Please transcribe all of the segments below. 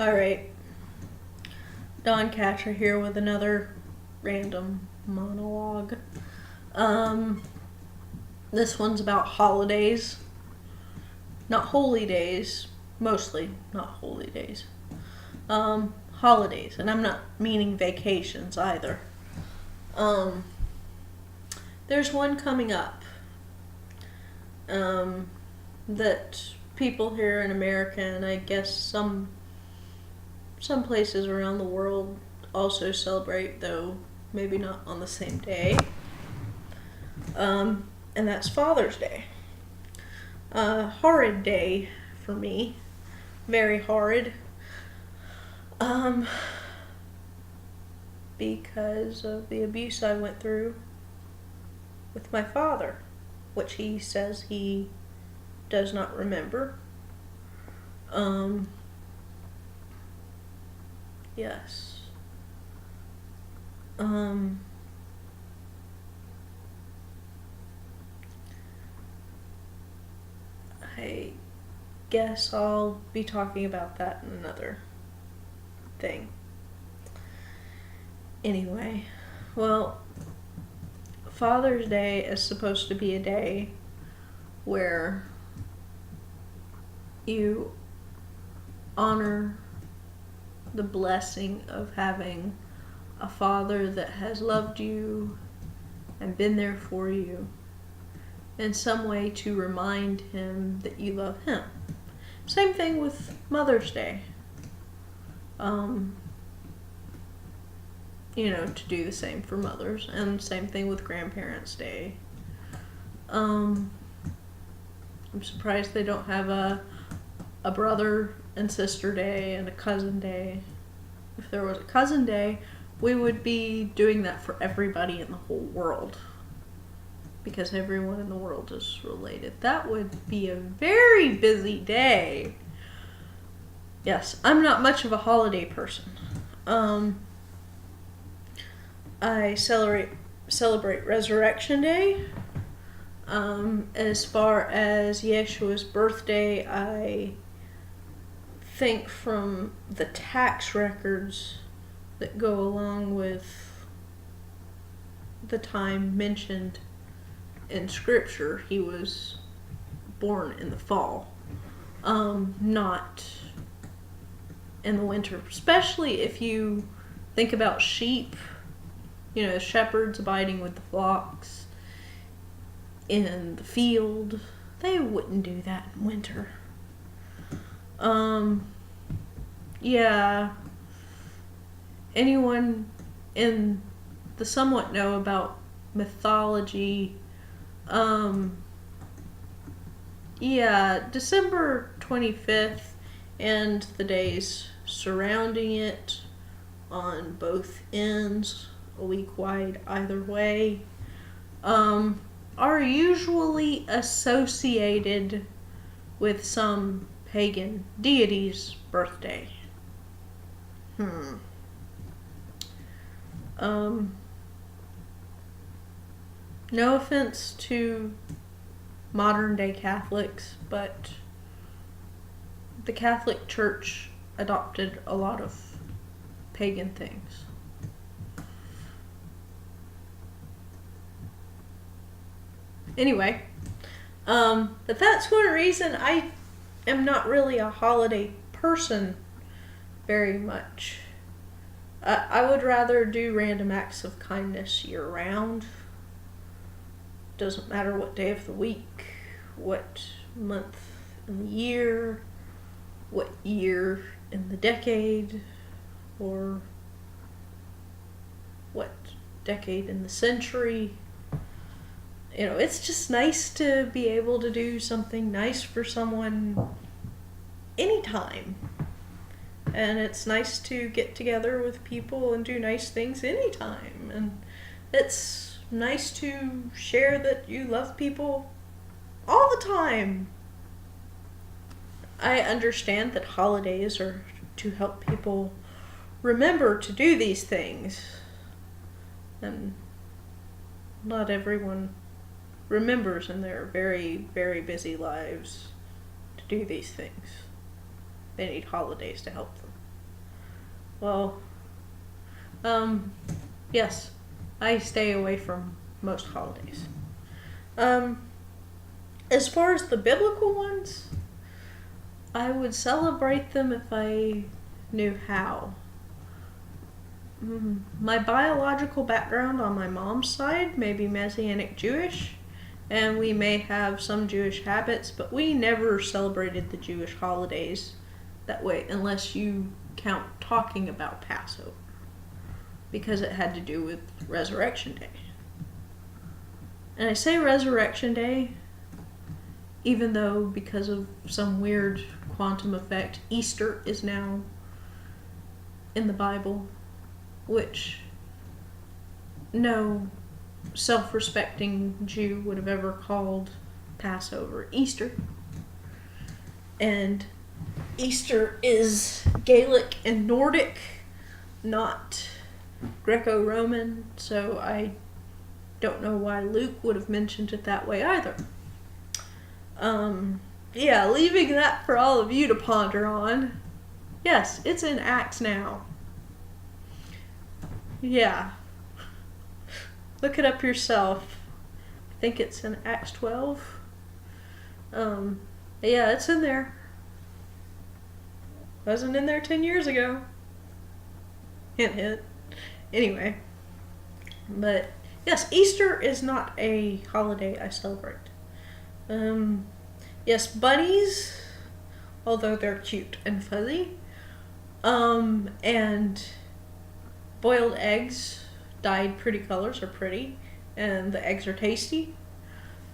Alright, Don Catcher here with another random monologue. Um, this one's about holidays. Not holy days, mostly not holy days. Holidays, and I'm not meaning vacations either. There's one coming up that people here in America, and I guess some places around the world also celebrate, though maybe not on the same day. And that's Father's Day. Horrid day for me. Very horrid. Because of the abuse I went through with my father, which he says he does not remember. Yes. I guess I'll be talking about that in another thing. Anyway, well, Father's Day is supposed to be a day where you honor the blessing of having a father that has loved you and been there for you in some way, to remind him that you love him. Same thing with Mother's Day. To do the same for mothers, and same thing with Grandparents' Day. I'm surprised they don't have a brother and sister day and a cousin day. If there was a cousin day, we would be doing that for everybody in the whole world, because everyone in the world is related. That would be a very busy day. Yes, I'm not much of a holiday person. I celebrate Resurrection Day. As far as Yeshua's birthday, I think from the tax records that go along with the time mentioned in Scripture, he was born in the fall, not in the winter. Especially if you think about sheep, shepherds abiding with the flocks in the field, they wouldn't do that in winter. Yeah. Anyone in the somewhat know about mythology, December 25th and the days surrounding it on both ends, a week wide either way, are usually associated with some pagan deity's birthday. No offense to modern day Catholics, but the Catholic Church adopted a lot of pagan things. Anyway, but that's one reason I am not really a holiday person very much. I would rather do random acts of kindness year round. Doesn't matter what day of the week, what month in the year, what year in the decade, or what decade in the century. It's just nice to be able to do something nice for someone anytime. And it's nice to get together with people and do nice things anytime. And it's nice to share that you love people all the time. I understand that holidays are to help people remember to do these things. And not everyone remembers in their very, very busy lives to do these things. They need holidays to help them. Well, um, yes, I stay away from most holidays. Um, as far as the biblical ones, I would celebrate them if I knew how. My biological background on my mom's side may be Messianic Jewish, and we may have some Jewish habits, but we never celebrated the Jewish holidays that way unless you count talking about Passover, because it had to do with Resurrection Day. And I say Resurrection Day even though, because of some weird quantum effect, Easter is now in the Bible, which no self-respecting Jew would have ever called Passover Easter. And Easter is Gaelic and Nordic, not Greco-Roman, so I don't know why Luke would have mentioned it that way either. Yeah, leaving that for all of you to ponder on. Yes, it's in Acts now. Yeah. Look it up yourself. I think it's in Acts 12. Yeah, it's in there. Wasn't in there 10 years ago. Hint, hint. Anyway. But, yes, Easter is not a holiday I celebrate. Yes, bunnies, although they're cute and fuzzy. And boiled eggs, dyed pretty colors are pretty, and the eggs are tasty.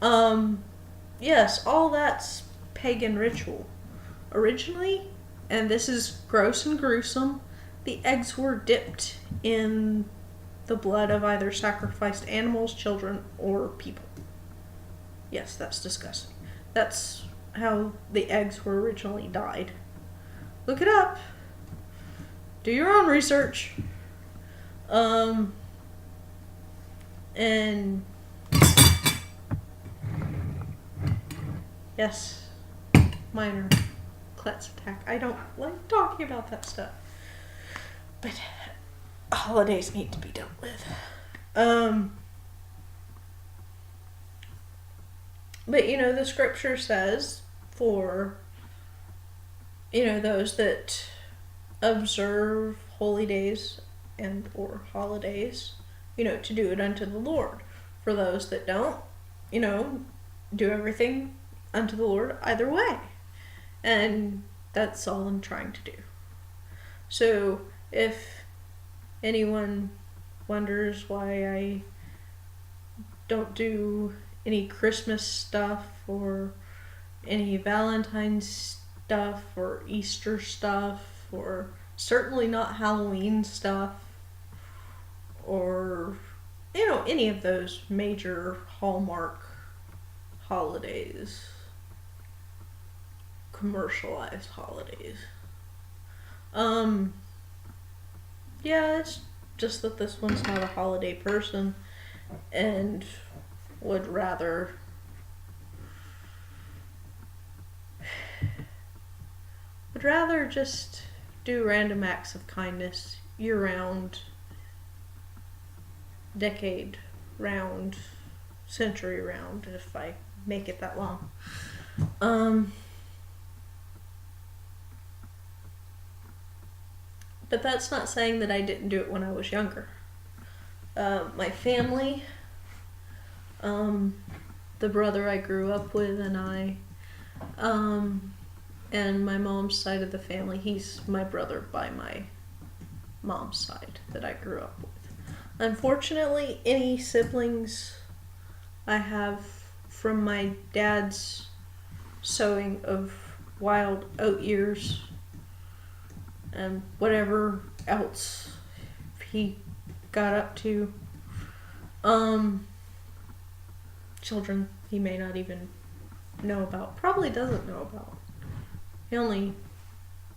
Yes, all that's pagan ritual. Originally, and this is gross and gruesome, the eggs were dipped in the blood of either sacrificed animals, children, or people. Yes, that's disgusting. That's how the eggs were originally dyed. Look it up. Do your own research. And yes, minor klutz attack. I don't like talking about that stuff. But holidays need to be dealt with. But the scripture says for, those that observe holy days and or holidays, to do it unto the Lord. For those that don't, do everything unto the Lord either way. And that's all I'm trying to do. So if anyone wonders why I don't do any Christmas stuff or any Valentine's stuff or Easter stuff or certainly not Halloween stuff or any of those major Hallmark holidays, commercialized holidays. Yeah, it's just that this one's not a holiday person and would rather just do random acts of kindness year-round, decade-round, century-round, if I make it that long. But that's not saying that I didn't do it when I was younger. My family, the brother I grew up with and I, and my mom's side of the family, he's my brother by my mom's side that I grew up with. Unfortunately, any siblings I have from my dad's sowing of wild oat ears and whatever else he got up to, children he may not even know about, probably doesn't know about. He only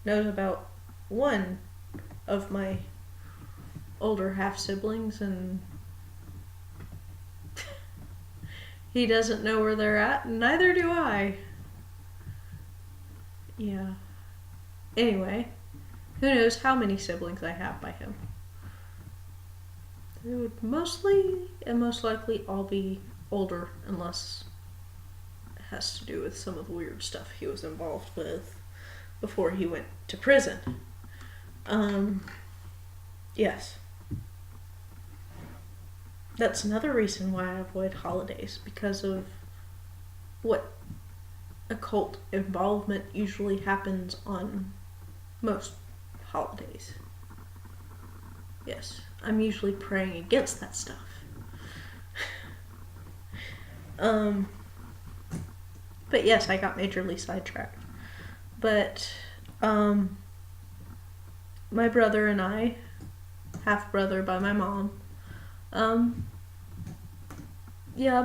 knows about one of my older half-siblings, and he doesn't know where they're at, and neither do I. Yeah. Anyway, Who knows how many siblings I have by him. They would mostly and most likely all be older, unless it has to do with some of the weird stuff he was involved with before he went to prison. Yes. That's another reason why I avoid holidays, because of what occult involvement usually happens on most holidays. Yes, I'm usually praying against that stuff. But yes, I got majorly sidetracked. But my brother and I, half brother by my mom,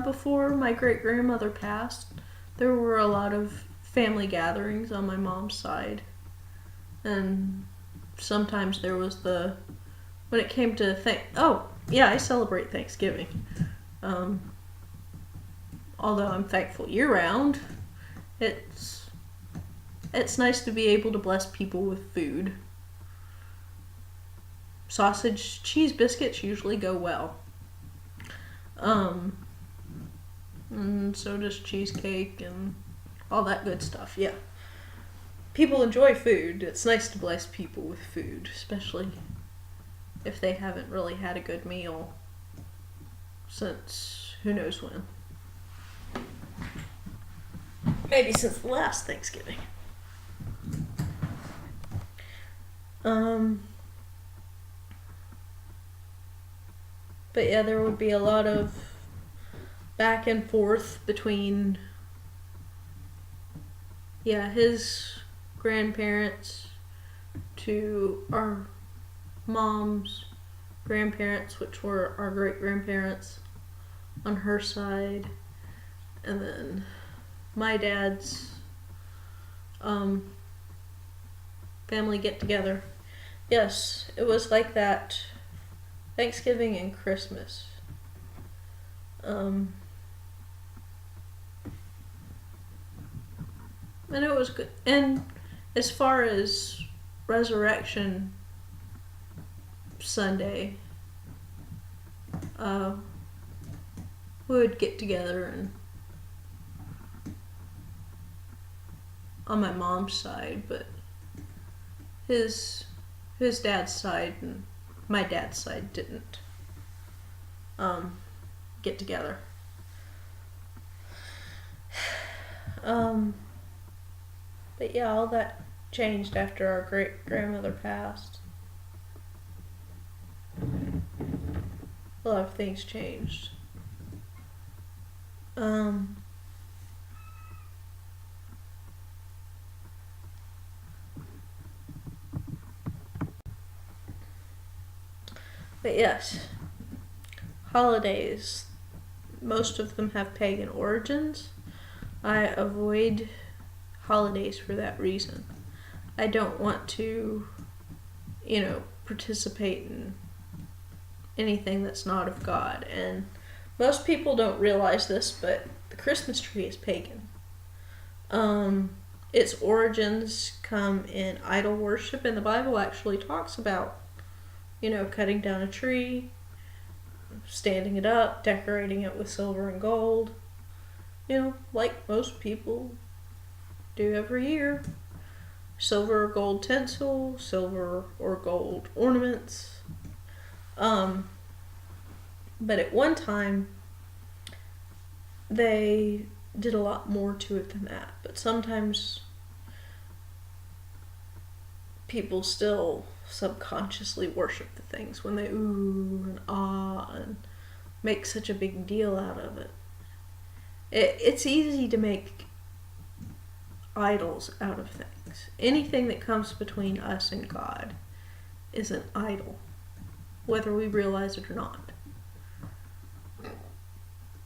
before my great grandmother passed, there were a lot of family gatherings on my mom's side. And sometimes there was when it came to I celebrate Thanksgiving. Although I'm thankful year round, it's nice to be able to bless people with food. Sausage, cheese biscuits usually go well. And so does cheesecake and all that good stuff, yeah. People enjoy food. It's nice to bless people with food, especially if they haven't really had a good meal since who knows when. Maybe since the last Thanksgiving. But yeah, there would be a lot of back and forth between his grandparents to our mom's grandparents, which were our great grandparents on her side, and then my dad's family get together. Yes, it was like that Thanksgiving and Christmas. And it was good. And as far as Resurrection Sunday, we would get together and on my mom's side, but his dad's side and my dad's side didn't get together. But yeah, all that changed after our great grandmother passed. A lot of things changed. But yes, holidays, most of them have pagan origins. I avoid holidays for that reason. I don't want to, participate in anything that's not of God. And most people don't realize this, but the Christmas tree is pagan. Its origins come in idol worship, and the Bible actually talks about cutting down a tree, standing it up, decorating it with silver and gold, like most people do every year. Silver or gold tinsel, silver or gold ornaments. But at one time, they did a lot more to it than that. But sometimes people still subconsciously worship the things when they ooh and ah and make such a big deal out of it. It's easy to make idols out of things. Anything that comes between us and God is an idol, whether we realize it or not.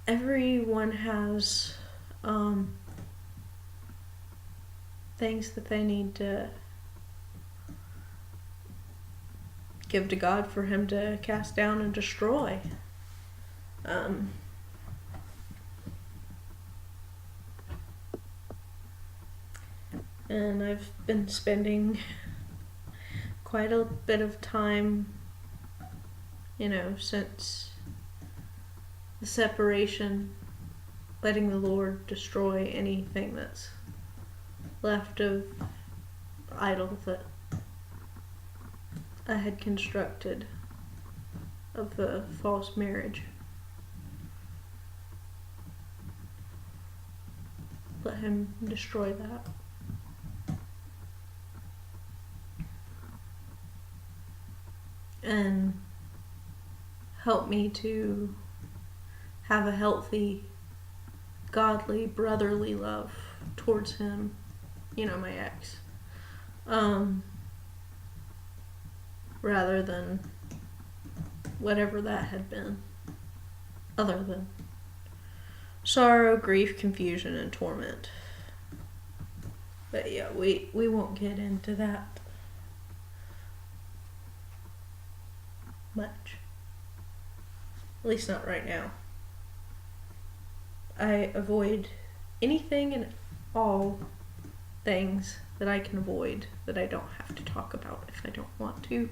Everyone has things that they need to give to God for Him to cast down and destroy. And I've been spending quite a bit of time, since the separation, letting the Lord destroy anything that's left of idol that I had constructed of the false marriage. Let him destroy that. And help me to have a healthy, godly, brotherly love towards him, my ex. Rather than whatever that had been. Other than sorrow, grief, confusion, and torment. But yeah, we won't get into that much. At least not right now. I avoid anything and all things that I can avoid, that I don't have to talk about if I don't want to,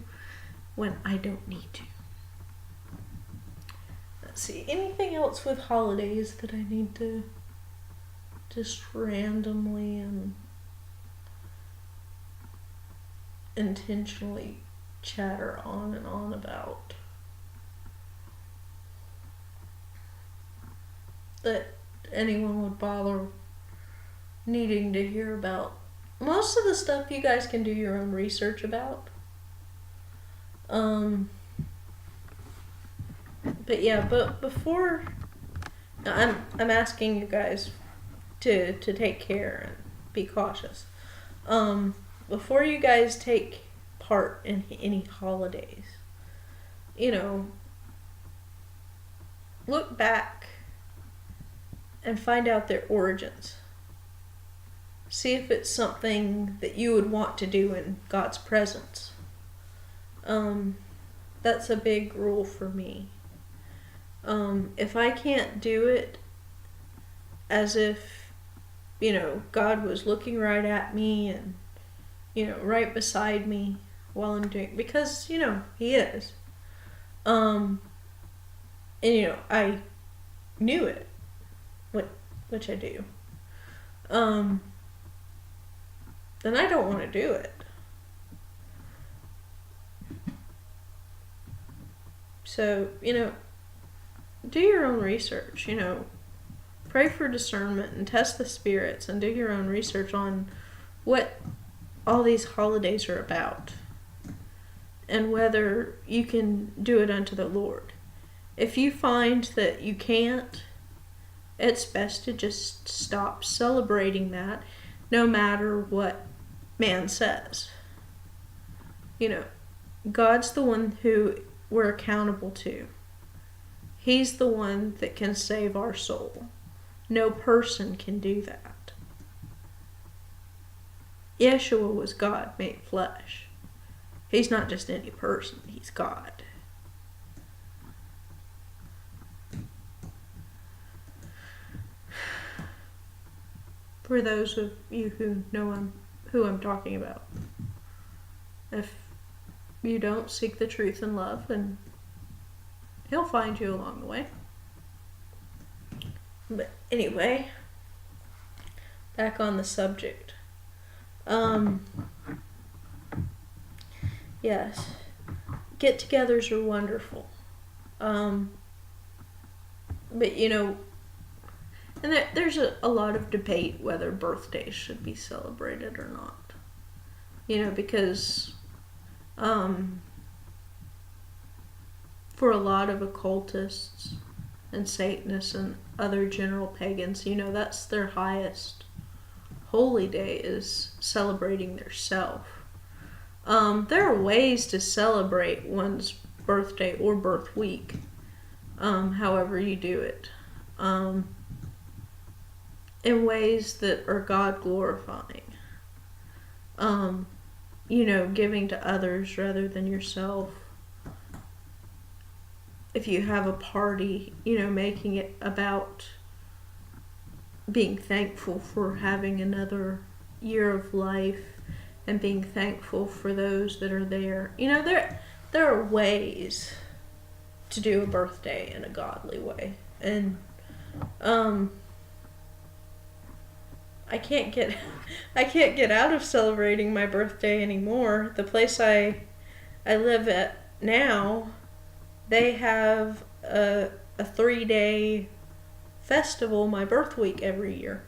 when I don't need to. Let's see, anything else with holidays that I need to just randomly and intentionally chatter on and on about that anyone would bother needing to hear about? Most of the stuff you guys can do your own research about. But yeah, but before, I'm asking you guys to take care and be cautious. Before you guys take part in any holidays, look back and find out their origins. See if it's something that you would want to do in God's presence. That's a big rule for me. If I can't do it as if, God was looking right at me and, right beside me while I'm doing, because, He is. And, I knew it, which I do. Then I don't want to do it. So, do your own research, pray for discernment and test the spirits and do your own research on what all these holidays are about and whether you can do it unto the Lord. If you find that you can't, it's best to just stop celebrating that, no matter what man says. God's the one who we're accountable to. He's the one that can save our soul. No person can do that. Yeshua was God made flesh. He's not just any person, he's God. For those of you who know who I'm talking about, if you don't seek the truth and love, and He'll find you along the way. But anyway, back on the subject. Yes, get-togethers are wonderful. But and there's a lot of debate whether birthdays should be celebrated or not. Because for a lot of occultists and Satanists and other general pagans, that's their highest holy day, is celebrating their self. There are ways to celebrate one's birthday or birth week, however you do it, in ways that are God glorifying. Giving to others rather than yourself. If you have a party, making it about being thankful for having another year of life and being thankful for those that are there. You know, there are ways to do a birthday in a godly way, and I can't get I can't get out of celebrating my birthday anymore. The place I live at now, they have a 3-day festival my birth week every year.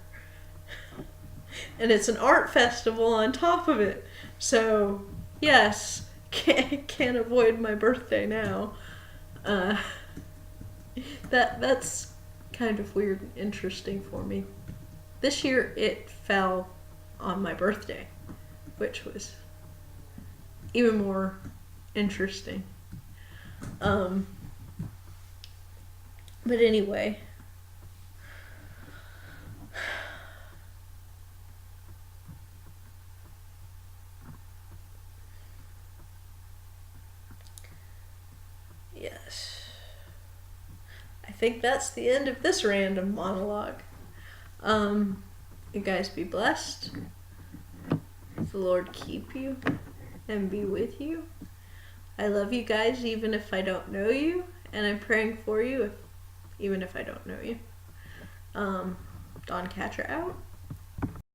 And it's an art festival on top of it. So, yes, can't avoid my birthday now. That's kind of weird and interesting for me. This year it fell on my birthday, which was even more interesting. But anyway, yes, I think that's the end of this random monologue. You guys be blessed. The Lord keep you and be with you. I love you guys even if I don't know you, and I'm praying for you even if I don't know you. Dawn Catcher out.